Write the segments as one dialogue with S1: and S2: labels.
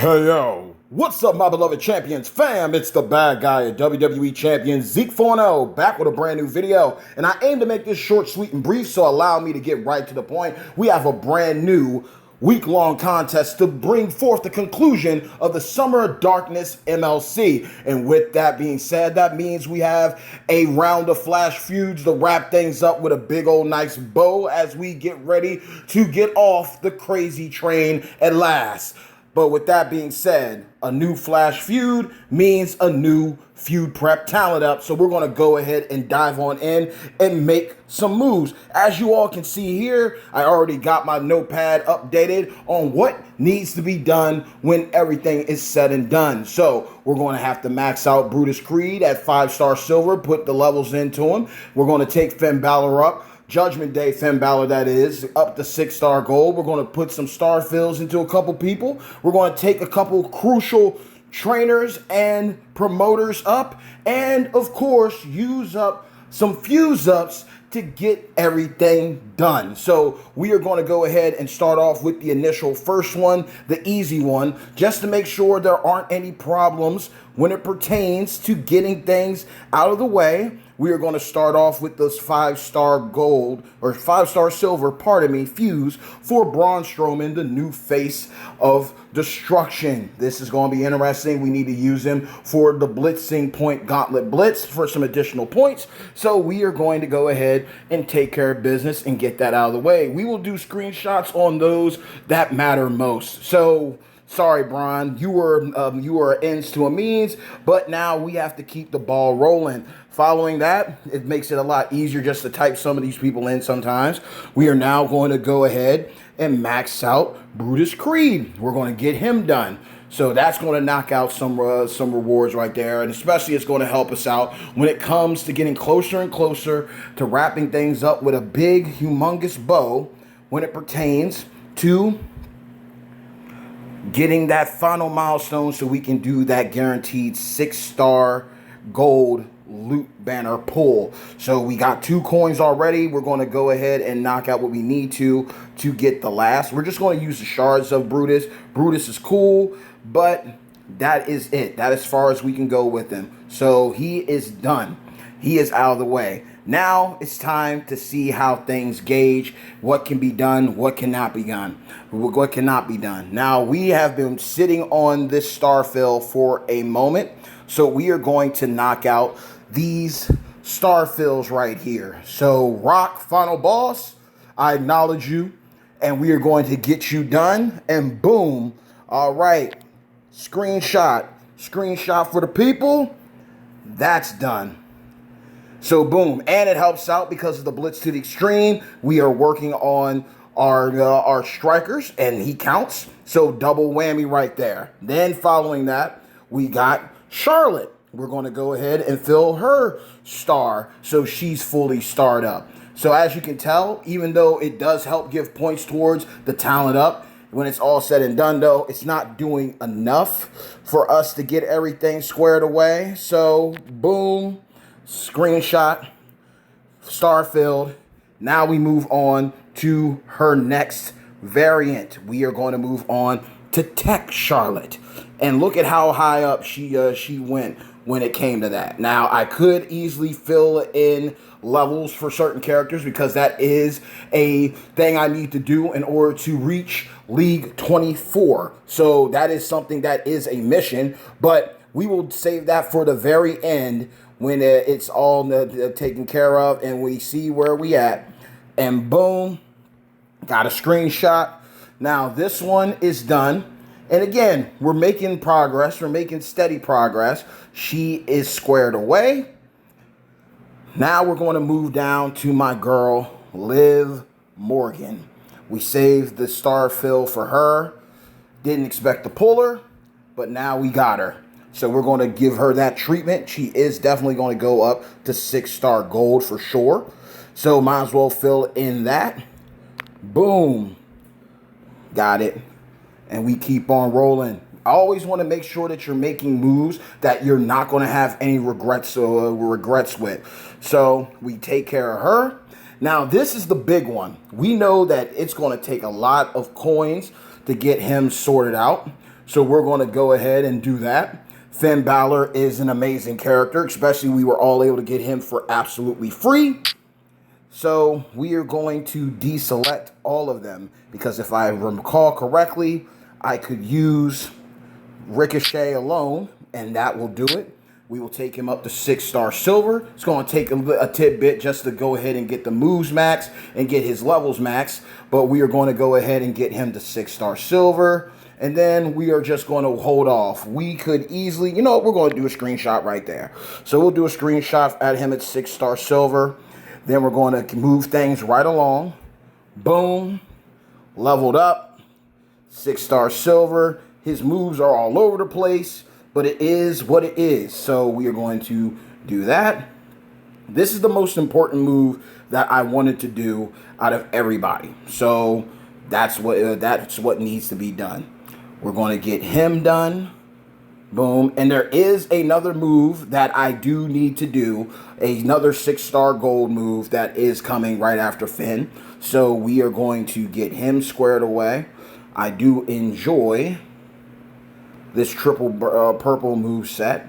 S1: Hey yo, what's up my beloved champions fam? It's the bad guy at WWE Champion Zeke 4-0 back with a brand new video. And I aim to make this short, sweet, and brief, so allow me to get right to the point. We have a brand new week-long contest to bring forth the conclusion of the Summer of Darkness MLC. And with that being said, that means we have a round of flash feuds to wrap things up with a big old nice bow as we get ready to get off the crazy train at last. But with that being said, a new flash feud means a new feud prep talent up. So we're going to go ahead and dive on in and make some moves. As you all can see here, I already got my notepad updated on what needs to be done when everything is said and done. So we're going to have to max out Brutus Creed at 5-star silver, put the levels into him. We're going to take Finn Balor up. Judgment Day Finn Balor, that is, up to 6-star gold. We're going to put some star fills into a couple people. We're going to take a couple crucial trainers and promoters up. And, of course, use up some fuse ups to get everything done. So we are going to go ahead and start off with the initial first one, the easy one, just to make sure there aren't any problems when it pertains to getting things out of the way. We are going to start off with this 5-star gold, or 5-star silver, fuse for Braun Strowman, the new face of destruction. This is going to be interesting. We need to use him for the blitzing point gauntlet blitz for some additional points. So we are going to go ahead and take care of business and get that out of the way. We will do screenshots on those that matter most. So sorry, Braun, you were ends to a means, but now we have to keep the ball rolling. Following that, it makes it a lot easier just to type some of these people in sometimes. We are now going to go ahead and max out Brutus Creed. We're going to get him done. So that's going to knock out some rewards right there. And especially it's going to help us out when it comes to getting closer and closer to wrapping things up with a big, humongous bow when it pertains to getting that final milestone so we can do that guaranteed 6-star gold loot banner pull. So we got 2 coins already. We're going to go ahead and knock out what we need to get the last. We're just going to use the shards of Brutus. Brutus is cool, but that is it. That is as far as we can go with him. So he is done. He is out of the way. Now it's time to see how things gauge, what can be done, what cannot be done, what cannot be done. Now we have been sitting on this star fill for a moment, so we are going to knock out these star fills right here. So Rock, final boss, I acknowledge you, and we are going to get you done, and boom. All right, screenshot for the people. That's done. So boom, and it helps out because of the blitz to the extreme. We are working on our strikers, and he counts. So double whammy right there. Then following that, we got Charlotte. We're going to go ahead and fill her star so she's fully starred up. So as you can tell, even though it does help give points towards the talent up, when it's all said and done, though, it's not doing enough for us to get everything squared away. So boom. Screenshot, star filled. Now we move on to her next variant. We are going to move on to Tech Charlotte. And look at how high up she went when it came to that. Now, I could easily fill in levels for certain characters because that is a thing I need to do in order to reach League 24. So that is something that is a mission, but we will save that for the very end when it's all taken care of and we see where we at. And boom, got a screenshot. Now this one is done. And again, we're making progress. We're making steady progress. She is squared away. Now we're going to move down to my girl, Liv Morgan. We saved the star fill for her. Didn't expect to pull her, but now we got her. So we're going to give her that treatment. She is definitely going to go up to 6-star gold for sure. So might as well fill in that. Boom. Got it. And we keep on rolling. I always want to make sure that you're making moves that you're not going to have any regrets with. So we take care of her. Now, this is the big one. We know that it's going to take a lot of coins to get him sorted out. So we're going to go ahead and do that. Finn Balor is an amazing character, especially we were all able to get him for absolutely free. So we are going to deselect all of them because if I recall correctly, I could use Ricochet alone and that will do it. We will take him up to 6-star silver. It's going to take a tidbit just to go ahead and get the moves max and get his levels max. But we are going to go ahead and get him to 6-star silver. And then we are just going to hold off. We could easily, you know what, we're going to do a screenshot right there. So we'll do a screenshot at him at 6-star silver. Then we're going to move things right along. Boom. Leveled up. 6-star silver. His moves are all over the place. But it is what it is. So we are going to do that. This is the most important move that I wanted to do out of everybody. So that's what needs to be done. We're going to get him done. Boom. And there is another move that I do need to do. Another 6-star gold move that is coming right after Finn. So we are going to get him squared away. I do enjoy this triple purple move set.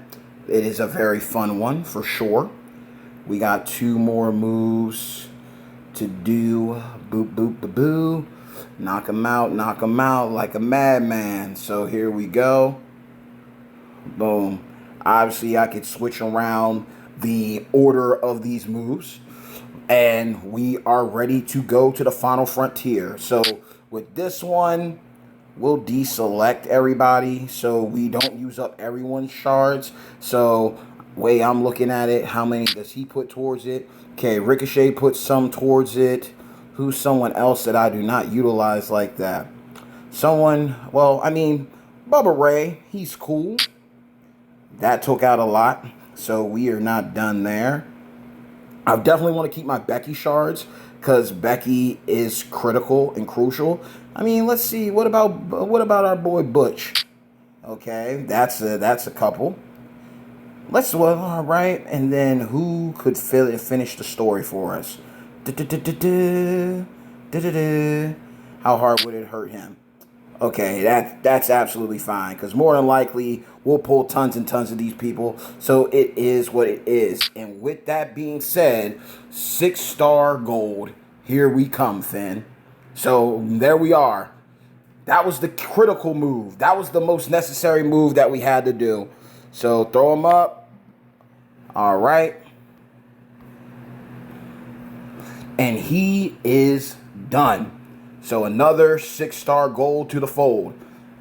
S1: It is a very fun one for sure. We got 2 more moves to do. Boop, boop, boop, boo. Knock him out like a madman. So here we go. Boom. Obviously, I could switch around the order of these moves. And we are ready to go to the final frontier. So with this one, we'll deselect everybody so we don't use up everyone's shards. So, way I'm looking at it, how many does he put towards it? Okay, Ricochet puts some towards it. Who's someone else that I do not utilize like that? Someone, well, I mean, Bubba Ray, he's cool. That took out a lot. So, we are not done there. I definitely want to keep my Becky shards because Becky is critical and crucial. I mean, let's see. What about our boy Butch? Okay, that's a couple. All right. And then who could finish the story for us? How hard would it hurt him? Okay, that's absolutely fine because more than likely we'll pull tons and tons of these people. So it is what it is. And with that being said, 6-star gold. Here we come, Finn. So there we are. That was the critical move. That was the most necessary move that we had to do. So throw him up. All right. And he is done. So another 6-star gold to the fold.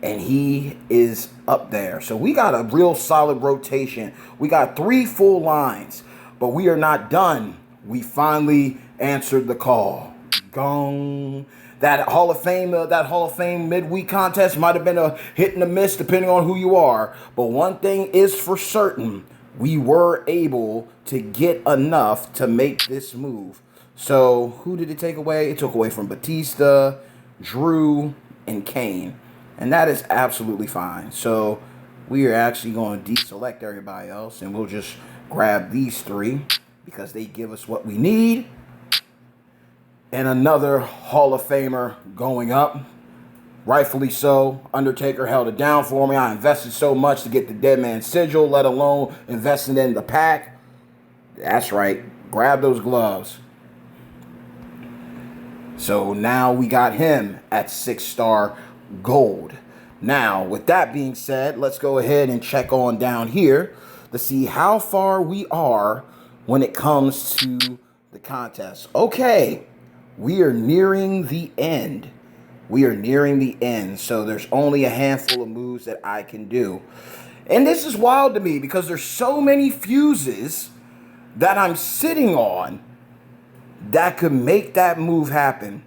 S1: And he is up there. So we got a real solid rotation. We got 3 full lines. But we are not done. We finally answered the call. Gong. That Hall of Fame midweek contest might have been a hit and a miss depending on who you are. But one thing is for certain. We were able to get enough to make this move. So, who did it take away? It took away from Batista, Drew, and Kane. And that is absolutely fine. So, we are actually going to deselect everybody else. And we'll just grab these 3 because they give us what we need. And another Hall of Famer going up. Rightfully so. Undertaker held it down for me. I invested so much to get the Dead Man Sigil, let alone investing in the pack. That's right. Grab those gloves. So now we got him at 6-star gold. Now, with that being said, let's go ahead and check on down here to see how far we are when it comes to the contest. Okay, we are nearing the end. So there's only a handful of moves that I can do. And this is wild to me because there's so many fuses that I'm sitting on that could make that move happen.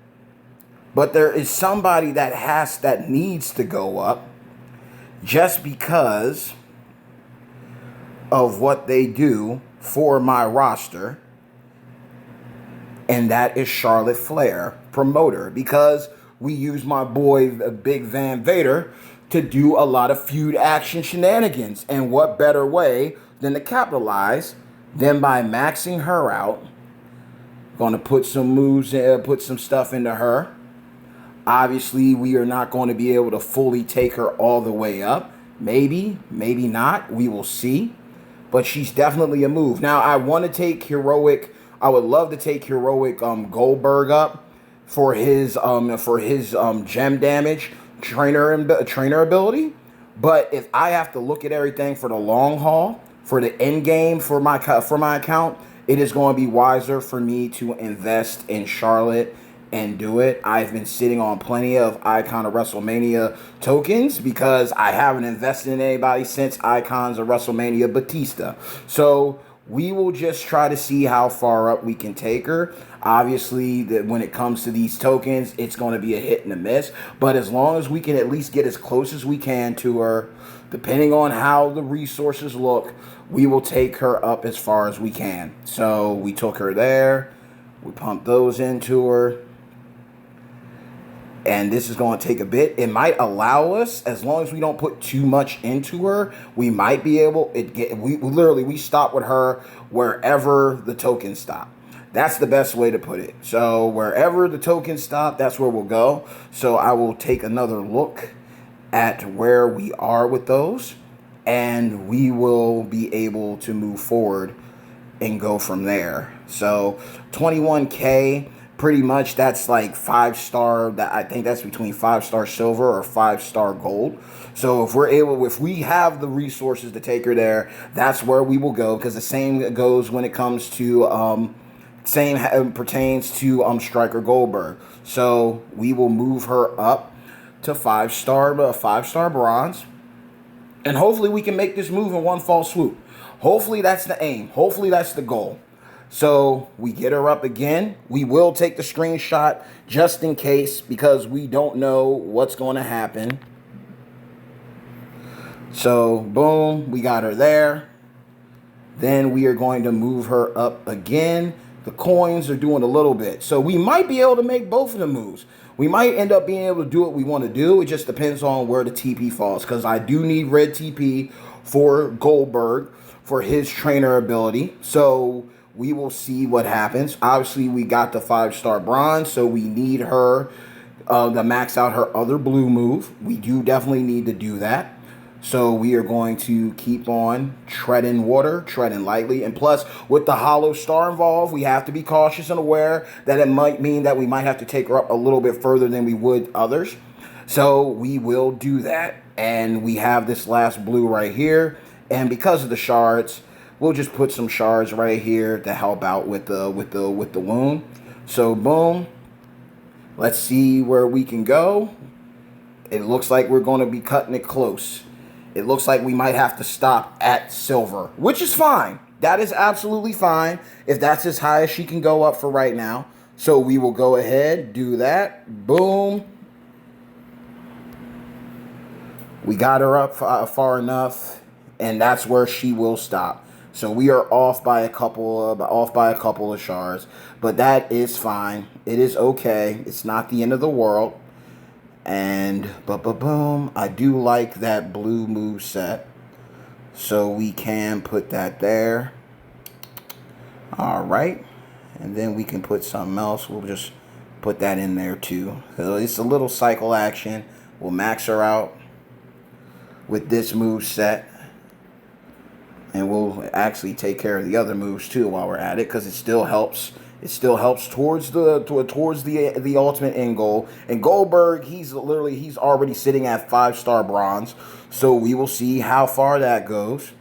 S1: But there is somebody that needs to go up just because of what they do for my roster. And that is Charlotte Flair, promoter, because we use my boy Big Van Vader to do a lot of feud action shenanigans. And what better way than to capitalize than by maxing her out. Going to put some moves, put some stuff into her. Obviously, we are not going to be able to fully take her all the way up. Maybe, maybe not. We will see. But she's definitely a move. Now, I want to take Heroic. I would love to take Heroic Goldberg up for his gem damage trainer ability. But if I have to look at everything for the long haul, for the end game for my account, it is going to be wiser for me to invest in Charlotte and do it. I've been sitting on plenty of Icon of WrestleMania tokens because I haven't invested in anybody since Icons of WrestleMania Batista. So we will just try to see how far up we can take her. Obviously, when it comes to these tokens, it's going to be a hit and a miss. But as long as we can at least get as close as we can to her, depending on how the resources look, we will take her up as far as we can. So we took her there. We pumped those into her. And this is going to take a bit. It might allow us, as long as we don't put too much into her, we might be able. We stop with her wherever the tokens stop. That's the best way to put it. So wherever the tokens stop, that's where we'll go. So I will take another look at where we are with those, and we will be able to move forward and go from there. So 21K. Pretty much that's like 5-star. That I think that's between 5-star silver or 5-star gold. So if we have the resources to take her there, that's where we will go. Because the same goes when it comes to pertains to Striker Goldberg. So we will move her up to 5-star bronze, and hopefully we can make this move in one fall swoop. Hopefully that's the aim. Hopefully that's the goal. So we get her up again. We will take the screenshot just in case because we don't know what's going to happen. So boom, we got her there. Then we are going to move her up again. The coins are doing a little bit. So we might be able to make both of the moves. We might end up being able to do what we want to do. It just depends on where the TP falls. Because I do need red TP for Goldberg for his trainer ability. So we will see what happens. Obviously, we got the 5-star bronze, so we need her to max out her other blue move. We do definitely need to do that. So we are going to keep on treading water, treading lightly. And plus, with the hollow star involved, we have to be cautious and aware that it might mean that we might have to take her up a little bit further than we would others. So we will do that. And we have this last blue right here. And because of the shards, we'll just put some shards right here to help out with the wound. So boom. Let's see where we can go. It looks like we're going to be cutting it close. It looks like we might have to stop at silver, which is fine. That is absolutely fine if that's as high as she can go up for right now. So we will go ahead, do that. Boom. We got her up far enough, and that's where she will stop. So we are off by a couple of shards, but that is fine. It is okay. It's not the end of the world. And boom, I do like that blue move set, so we can put that there. All right, and then we can put something else. We'll just put that in there too. So it's a little cycle action. We'll max her out with this move set, and we'll actually take care of the other moves too while we're at it, because it still helps. It still helps towards the ultimate end goal. And Goldberg, he's already sitting at 5-star bronze, so we will see how far that goes.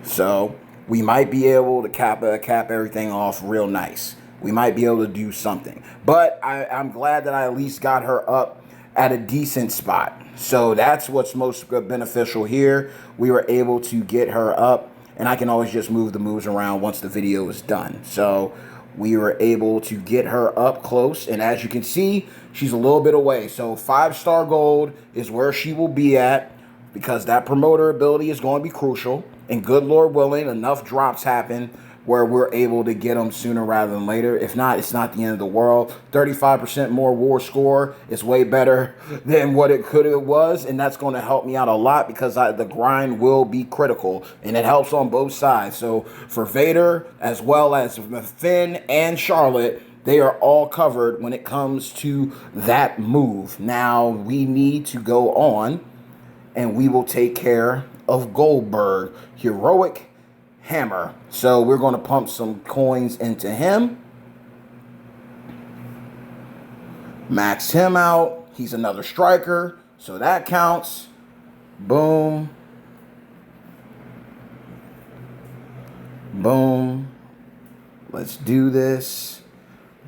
S1: So we might be able to cap everything off real nice. We might be able to do something, but I'm glad that I at least got her up at a decent spot. So that's what's most beneficial here. We were able to get her up. And I can always just move the moves around once the video is done. So we were able to get her up close. And as you can see, she's a little bit away. So 5-star gold is where she will be at, because that promoter ability is going to be crucial. And good Lord willing, enough drops happen where we're able to get them sooner rather than later. If not, it's not the end of the world. 35% more war score is way better than what it could have was, and that's going to help me out a lot, because the grind will be critical, and it helps on both sides. So for Vader, as well as Finn and Charlotte, They are all covered when it comes to that move. Now we need to go on and we will take care of Goldberg. Heroic Hammer. So we're going to pump some coins into him. Max him out. He's another striker, so that counts. Boom. Boom. Let's do this.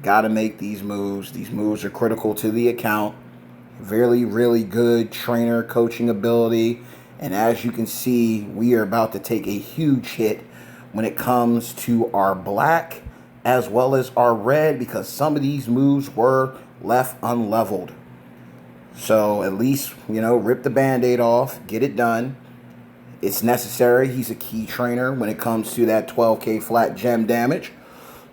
S1: Got to make these moves. These moves are critical to the account. Really, really good trainer coaching ability. And as you can see, we are about to take a huge hit when it comes to our black as well as our red, because some of these moves were left unleveled. So at least, rip the band-aid off, get it done. It's necessary. He's a key trainer when it comes to that 12k flat gem damage.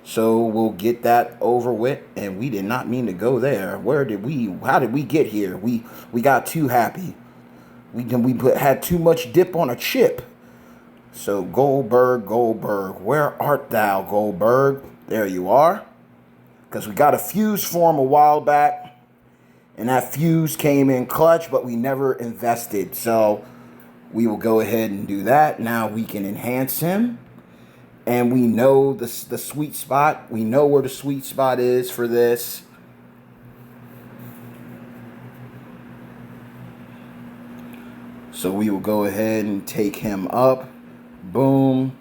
S1: So we'll get that over with. And we did not mean to go there. How did we get here? We got too happy. We had too much dip on a chip. So Goldberg, where art thou, Goldberg? There you are. Because we got a fuse form a while back. And that fuse came in clutch, but we never invested. So we will go ahead and do that. Now we can enhance him. And we know the sweet spot. We know where the sweet spot is for this. So we will go ahead and take him up. Boom.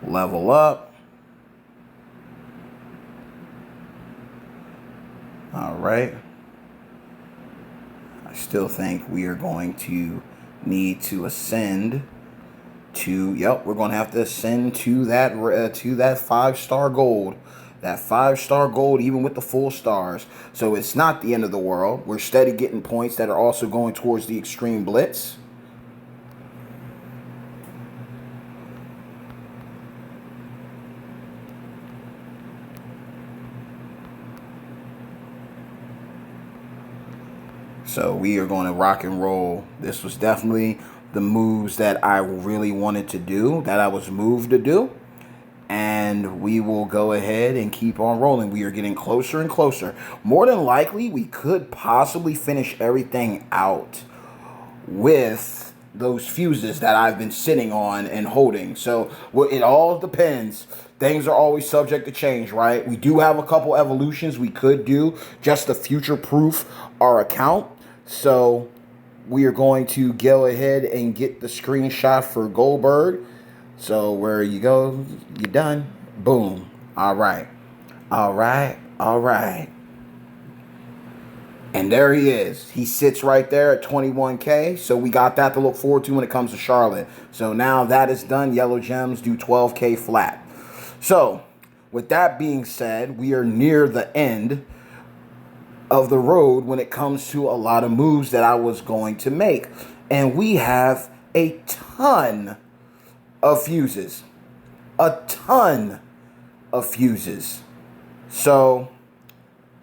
S1: Level up. All right. I still think we are going to need to ascend to, we're going to have to ascend to that 5-star gold. That 5-star gold, even with the full stars. So it's not the end of the world. We're steady getting points that are also going towards the Extreme Blitz. So we are going to rock and roll. This was definitely the moves that I really wanted to do, that I was moved to do. And we will go ahead and keep on rolling. We are getting closer and closer. More than likely, we could possibly finish everything out with those fuses that I've been sitting on and holding. So it all depends. Things are always subject to change, right? We do have a couple evolutions we could do just to future-proof our account. So we are going to go ahead and get the screenshot for Goldberg. So where you go, you're done. Boom. All right. All right. All right. And there he is. He sits right there at 21K. So we got that to look forward to when it comes to Charlotte. So now that is done. Yellow gems do 12K flat. So with that being said, we are near the end of the road when it comes to a lot of moves that I was going to make. And we have a ton of fuses. A ton of fuses. So,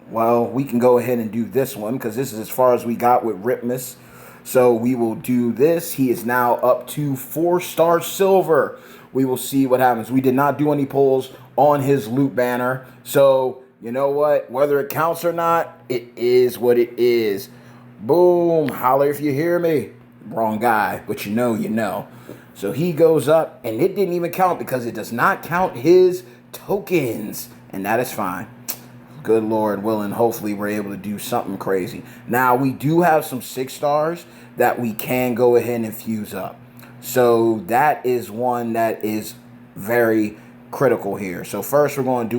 S1: well, we can go ahead and do this one because this is as far as we got with Ripmus. So we will do this. He is now up to 4-star silver. We will see what happens. We did not do any pulls on his loot banner. So, you know what? Whether it counts or not, it is what it is. Boom. Holler if you hear me. Wrong guy, but you know. So he goes up, and it didn't even count because it does not count his tokens. And that is fine. Good Lord willing, hopefully we're able to do something crazy. Now, we do have some 6-stars that we can go ahead and fuse up. So that is one that is very critical here. So first we're going to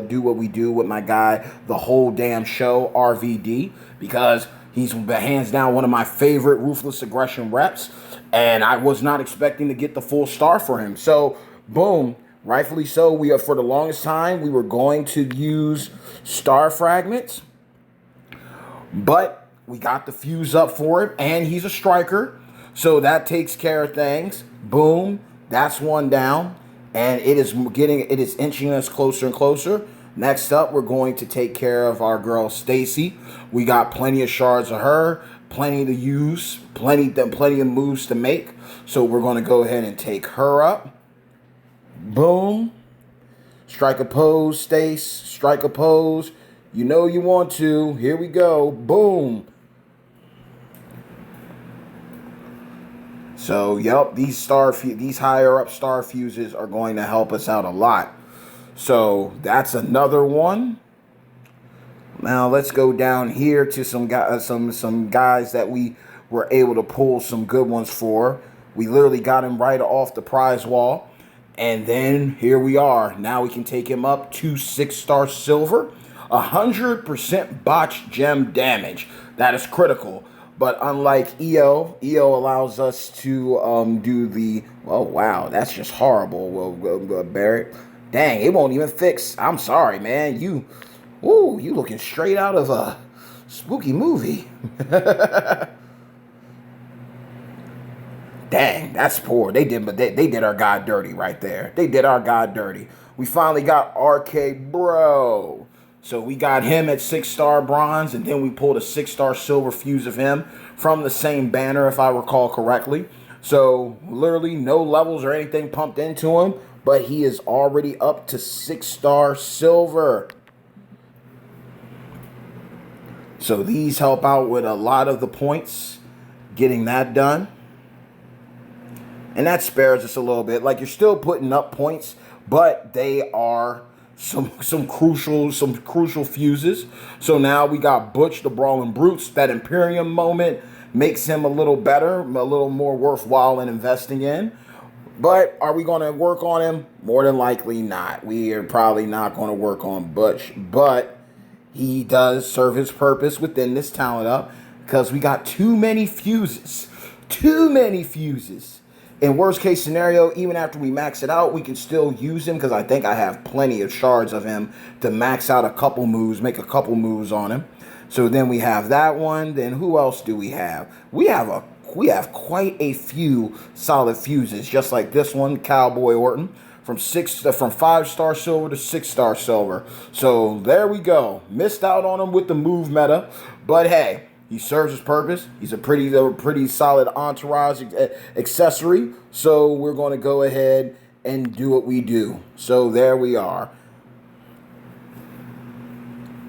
S1: do what we do with my guy, the whole damn show, RVD, because he's hands down one of my favorite Ruthless Aggression reps, and I was not expecting to get the full star for him. So boom, rightfully so. We are, for the longest time, we were going to use star fragments, but we got the fuse up for him, and he's a striker, so that takes care of things. Boom, that's one down. And it is inching us closer and closer. Next up, we're going to take care of our girl Stacy. We got plenty of shards of her, plenty to use, plenty of moves to make. So we're going to go ahead and take her up. Boom. Strike a pose, Stace. Strike a pose. You know you want to. Here we go. Boom. So, yep, these higher up star fuses are going to help us out a lot. So that's another one. Now let's go down here to some guys that we were able to pull some good ones for. We literally got him right off the prize wall. And then here we are. Now we can take him up to 6-star silver. 100% botch gem damage. That is critical. But unlike EO allows us to do the... Oh, wow. That's just horrible, Barrett. Dang, it won't even fix. I'm sorry, man. You looking straight out of a spooky movie. Dang, that's poor. They did our guy dirty right there. They did our guy dirty. We finally got RK Bro. So we got him at 6-star bronze, and then we pulled a 6-star silver fuse of him from the same banner, if I recall correctly. So literally no levels or anything pumped into him, but he is already up to 6-star silver. So these help out with a lot of the points, getting that done. And that spares us a little bit. Like, you're still putting up points, but they are some crucial fuses. So now we got Butch the Brawling Brutes. That Imperium moment makes him a little better, a little more worthwhile in investing in. But are we going to work on him? More than likely not. We are probably not going to work on Butch, but he does serve his purpose within this talent up because we got too many fuses. Too many fuses. In worst case scenario, even after we max it out, we can still use him because I think I have plenty of shards of him to max out a couple moves, make a couple moves on him. So then we have that one. Then who else do we have? We have quite a few solid fuses, just like this one, Cowboy Orton, from 5-star silver to 6-star silver. So there we go. Missed out on him with the move meta, but hey, he serves his purpose. He's a pretty solid entourage accessory. So we're going to go ahead and do what we do. So there we are.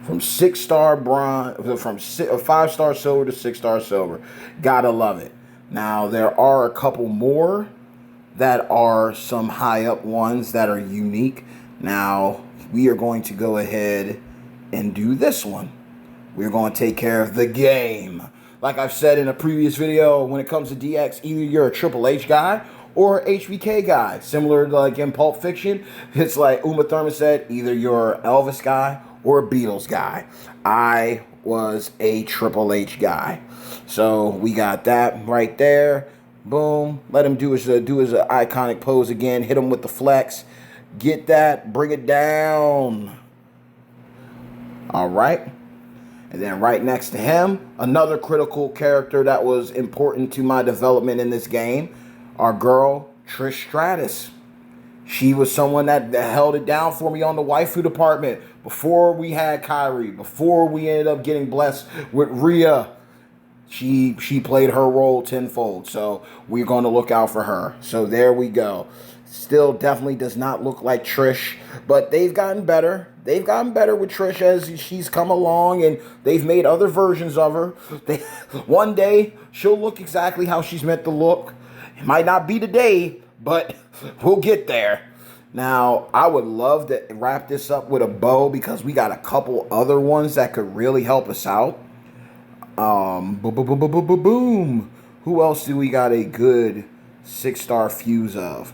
S1: From 6-star bronze, from 5-star silver to 6-star silver. Gotta love it. Now there are a couple more that are some high up ones that are unique. Now we are going to go ahead and do this one. We're going to take care of the game. Like I've said in a previous video, when it comes to DX, either you're a Triple H guy or HBK guy. Similar to like in Pulp Fiction, it's like Uma Thurman said, either you're an Elvis guy or a Beatles guy. I was a Triple H guy. So we got that right there. Boom. Let him do his iconic pose again. Hit him with the flex. Get that. Bring it down. All right. And then right next to him, another critical character that was important to my development in this game, our girl, Trish Stratus. She was someone that held it down for me on the waifu department before we had Kyrie, before we ended up getting blessed with Rhea. She played her role tenfold, so we're going to look out for her. So there we go. Still definitely does not look like Trish, but they've gotten better. They've gotten better with Trish as she's come along, and they've made other versions of her. One day, she'll look exactly how she's meant to look. It might not be today, but we'll get there. Now, I would love to wrap this up with a bow because we got a couple other ones that could really help us out. Boom. Who else do we got a good 6-star fuse of?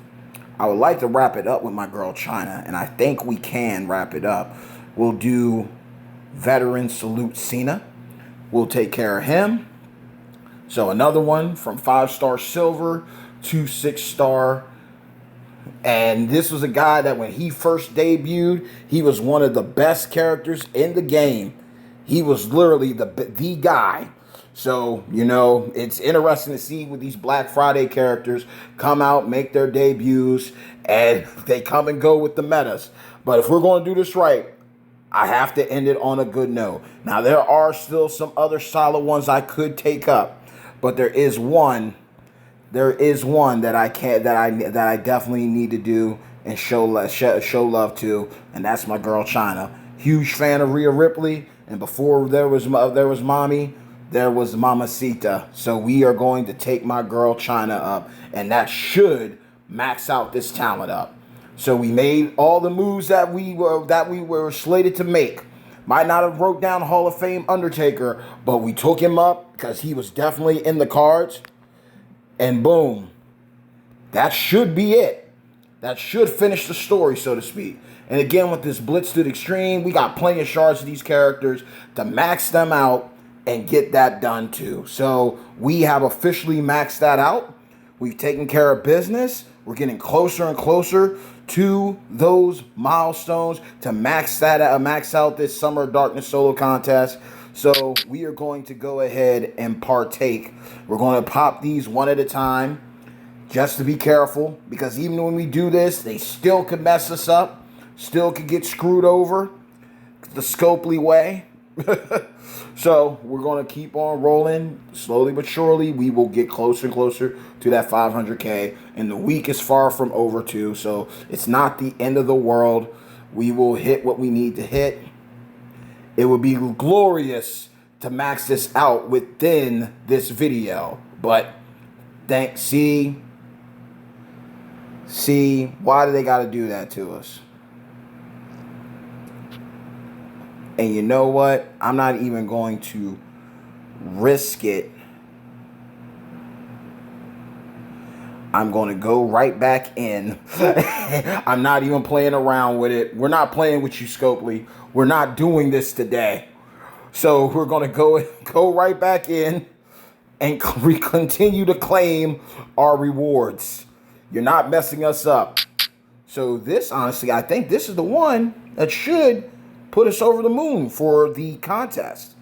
S1: I would like to wrap it up with my girl China, and I think we can wrap it up. We'll do Veteran Salute Cena. We'll take care of him. So another one from 5-star silver to 6-star. And this was a guy that when he first debuted, he was one of the best characters in the game. He was literally the guy. So, you know, it's interesting to see with these Black Friday characters come out, make their debuts, and they come and go with the metas. But if we're going to do this right, I have to end it on a good note. Now, there are still some other solid ones I could take up, but there is one that I definitely need to do and show love to, and that's my girl China. Huge fan of Rhea Ripley, and before there was mommy, there was Mamacita. So we are going to take my girl China up, and that should max out this talent up. So we made all the moves that we were slated to make. Might not have wrote down Hall of Fame Undertaker, but we took him up because he was definitely in the cards. And boom, that should be it. That should finish the story, so to speak. And again, with this Blitz to the Extreme, we got plenty of shards of these characters to max them out and get that done too. So we have officially maxed that out. We've taken care of business. We're getting closer and closer to those milestones to max out this Summer of Darkness solo contest. So we are going to go ahead and partake. We're going to pop these one at a time, just to be careful, because even when we do this, they still could mess us up, still could get screwed over the Scopely way. So we're going to keep on rolling slowly but surely. We will get closer and closer to that 500K, and the week is far from over too, so it's not the end of the world. We will hit what we need to hit. It would be glorious to max this out within this video, but see, why do they got to do that to us? And you know what? I'm not even going to risk it. I'm going to go right back in. I'm not even playing around with it. We're not playing with you, Scopely. We're not doing this today. So we're going to go right back in and continue to claim our rewards. You're not messing us up. So this, honestly, I think this is the one that should put us over the moon for the contest.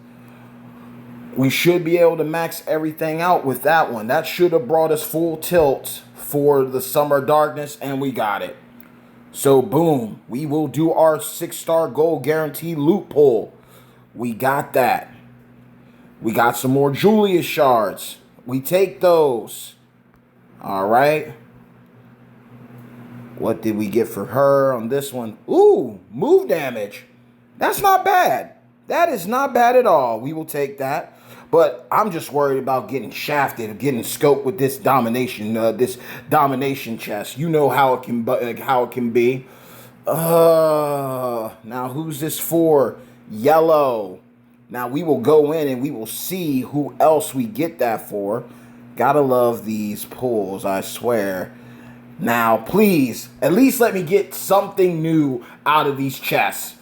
S1: We should be able to max everything out with that one. That should have brought us full tilt for the Summer of Darkness, and we got it. So boom, we will do our 6-star gold guarantee loot pull. We got that. We got some more Julius shards. We take those. All right. What did we get for her on this one? Ooh, move damage. That's not bad. That is not bad at all. We will take that. But I'm just worried about getting shafted, getting scoped with this domination chest. You know how it can be. Now who's this for? Yellow. Now we will go in and we will see who else we get that for. Gotta love these pulls, I swear. Now, please, at least let me get something new out of these chests.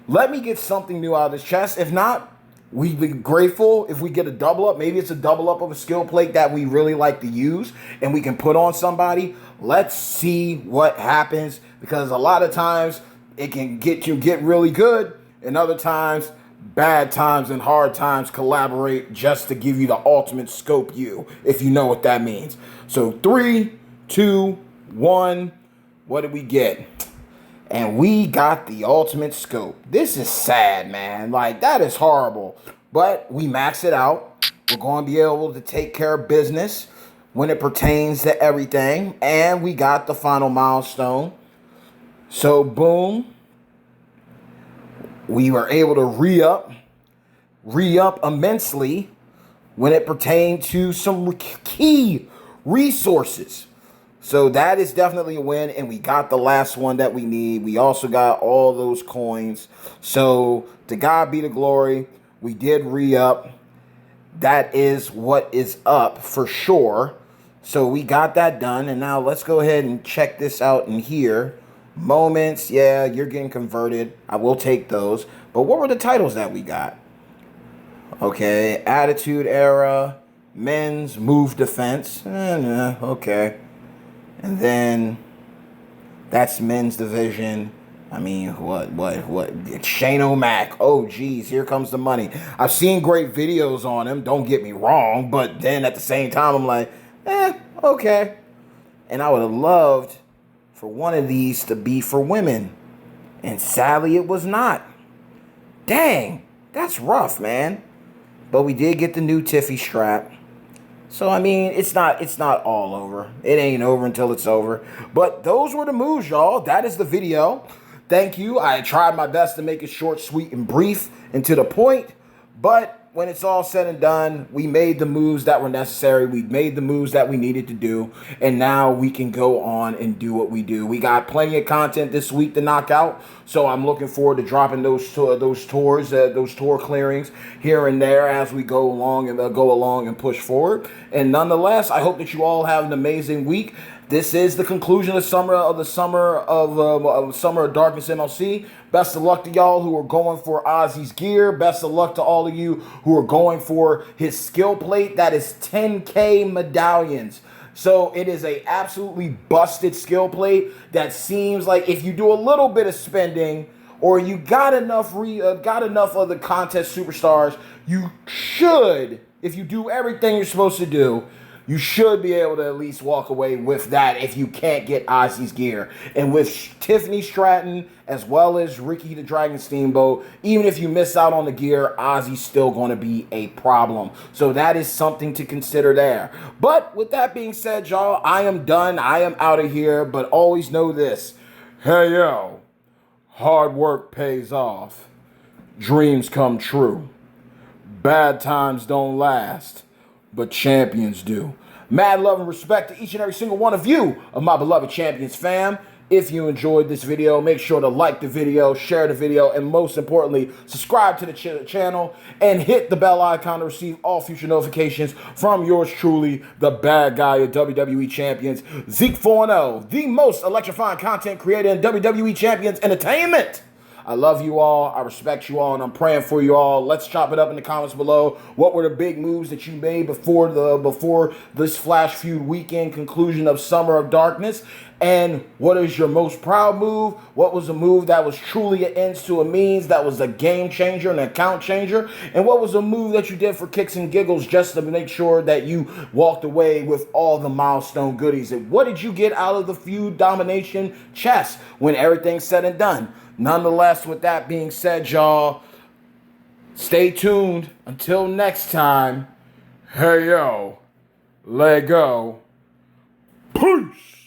S1: Let me get something new out of this chest. If not, we'd be grateful if we get a double up. Maybe it's a double up of a skill plate that we really like to use and we can put on somebody. Let's see what happens, because a lot of times it can get really good, and other times bad times and hard times collaborate just to give you the ultimate scope you, if you know what that means. So 3, 2, 1, what did we get? And we got the ultimate scope. This is sad, man. Like, that is horrible. But we max it out. We're going to be able to take care of business when it pertains to everything. And we got the final milestone. So, boom. We were able to re-up immensely when it pertained to some key resources. So that is definitely a win, and we got the last one that we need. We also got all those coins. So to God be the glory. We did re-up. That is what is up for sure. So we got that done, and now let's go ahead and check this out in here. Moments, yeah, you're getting converted. I will take those. But what were the titles that we got? Okay, Attitude Era, Men's Move Defense. Okay. And then that's men's division. I mean, what? Shane O'Mac. Oh, geez, here comes the money. I've seen great videos on him, don't get me wrong. But then at the same time, I'm like, okay. And I would have loved for one of these to be for women. And sadly, it was not. Dang, that's rough, man. But we did get the new Tiffy strap. So I mean, it's not all over. It ain't over until it's over. But those were the moves, y'all. That is the video. Thank you. I tried my best to make it short, sweet, and brief and to the point. But when it's all said and done, we made the moves that were necessary. We made the moves that we needed to do. And now we can go on and do what we do. We got plenty of content this week to knock out. So I'm looking forward to dropping those tour clearings here and there as we go along and push forward. And nonetheless, I hope that you all have an amazing week. This is the conclusion of Summer of Darkness MLC. Best of luck to y'all who are going for Ozzy's gear. Best of luck to all of you who are going for his skill plate. That is 10K medallions. So it is a absolutely busted skill plate that seems like if you do a little bit of spending or you got enough of the contest superstars, you should, if you do everything you're supposed to do, you should be able to at least walk away with that if you can't get Ozzy's gear. And with Tiffany Stratton as well as Ricky the Dragon Steamboat, even if you miss out on the gear, Ozzy's still going to be a problem. So that is something to consider there. But with that being said, y'all, I am done. I am out of here. But always know this. Hey, yo, hard work pays off. Dreams come true. Bad times don't last, but champions do. Mad love and respect to each and every single one of you, of my beloved Champions fam. If you enjoyed this video, make sure to like the video, share the video, and most importantly, subscribe to the channel and hit the bell icon to receive all future notifications from yours truly, the bad guy of WWE Champions, Zeke 4-0, the most electrifying content creator in WWE Champions Entertainment. I love you all. I respect you all, and I'm praying for you all. Let's chop it up in the comments below. What were the big moves that you made before this Flash Feud weekend conclusion of Summer of Darkness? And what is your most proud move? What was a move that was truly an ends to a means, that was a game changer, an account changer? And what was a move that you did for kicks and giggles just to make sure that you walked away with all the milestone goodies? And what did you get out of the Feud domination chest when everything's said and done? Nonetheless, with that being said, y'all, stay tuned. Until next time, hey yo, let go. Peace.